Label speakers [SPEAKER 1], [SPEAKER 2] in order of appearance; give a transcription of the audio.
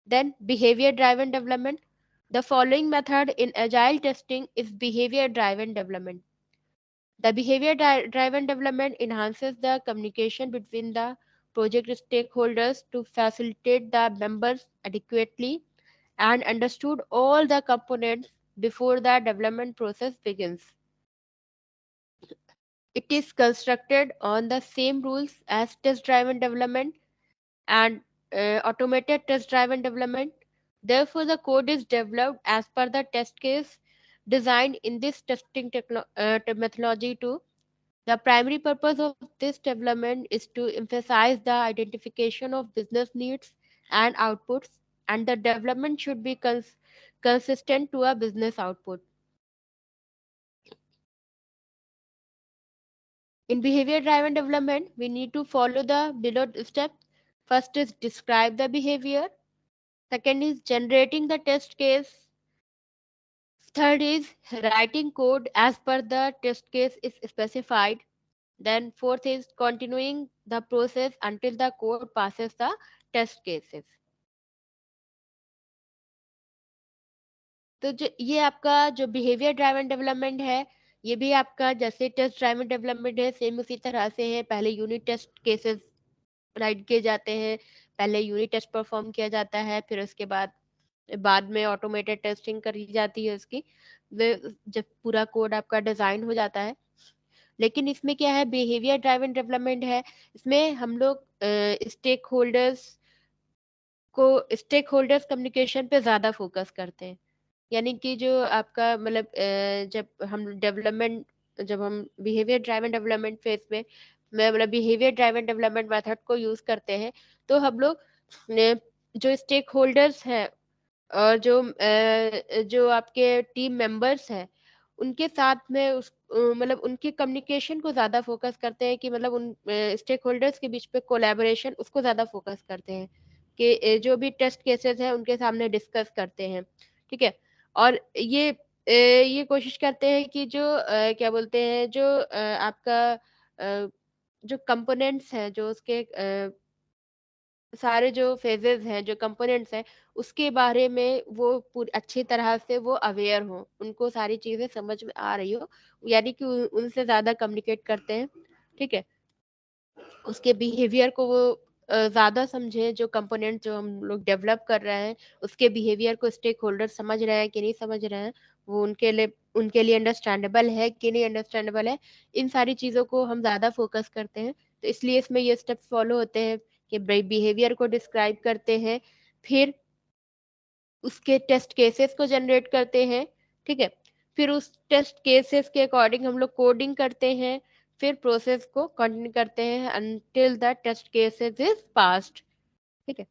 [SPEAKER 1] Then behavior driven development. The following method in agile testing is behavior driven development. The behavior driven development enhances the communication between the project stakeholders to facilitate the members adequately and understood all the components before the development process begins. It is constructed on the same rules as test driven development and automated test driven development. Therefore, the code is developed as per the test case designed in this testing methodology too. The primary purpose of this development is to emphasize the identification of business needs and outputs, and the development should be consistent to a business output. In behavior driven development, we need to follow the below steps. First is describe the behavior. Second is generating the test case. Third is writing code as per the test case is specified. Then fourth is continuing the process until the code passes the test cases. तो जो ये आपका जो behaviour driven development है, ये भी आपका जैसे टेस्ट ड्राइवन डेवलपमेंट है, सेम उसी तरह से है. पहले यूनिट टेस्ट केसेस राइट किए जाते हैं, पहले यूनिट टेस्ट परफॉर्म किया जाता है, फिर उसके बाद बाद में ऑटोमेटेड टेस्टिंग करी जाती है उसकी, जब पूरा कोड आपका डिजाइन हो जाता है. लेकिन इसमें क्या है, बिहेवियर ड्राइवन डेवलपमेंट है, इसमें हम लोग स्टेक होल्डर्स कम्युनिकेशन पे ज़्यादा फोकस करते हैं. यानी कि जो आपका मतलब जब हम बिहेवियर ड्राइवन डेवलपमेंट फेज में मतलब बिहेवियर ड्राइवन डेवलपमेंट मेथड को यूज़ करते हैं, तो हम लोग जो स्टेक होल्डर्स हैं और जो आपके टीम मेंबर्स हैं, उनके साथ में मतलब उनके कम्युनिकेशन को ज़्यादा फोकस करते हैं, कि मतलब उन स्टेक होल्डर्स के बीच पे कोलैबोरेशन उसको ज़्यादा फोकस करते हैं, कि जो भी टेस्ट केसेस हैं उनके सामने डिस्कस करते हैं. ठीक है. और ये कोशिश करते हैं कि जो क्या बोलते हैं, जो आपका जो कंपोनेंट्स हैं, जो उसके सारे जो फेजेस हैं, जो कंपोनेंट्स हैं, उसके बारे में वो पूरी अच्छी तरह से वो अवेयर हो, उनको सारी चीजें समझ में आ रही हो, यानी कि उनसे ज्यादा कम्युनिकेट करते हैं. ठीक है. उसके बिहेवियर को वो ज्यादा समझे, जो कंपोनेंट जो हम लोग डेवलप कर रहे हैं उसके बिहेवियर को स्टेक होल्डर समझ रहे हैं कि नहीं समझ रहे हैं, वो उनके लिए अंडरस्टैंडेबल है कि नहीं अंडरस्टैंडेबल है, इन सारी चीजों को हम ज्यादा फोकस करते हैं. तो इसलिए इसमें ये स्टेप्स फॉलो होते हैं कि बिहेवियर को डिस्क्राइब करते हैं, फिर उसके टेस्ट केसेस को जनरेट करते हैं. ठीक है. फिर उस टेस्ट केसेस के अकॉर्डिंग हम लोग कोडिंग करते हैं, फिर प्रोसेस को कंटिन्यू करते हैं until the test cases is passed. ठीक है.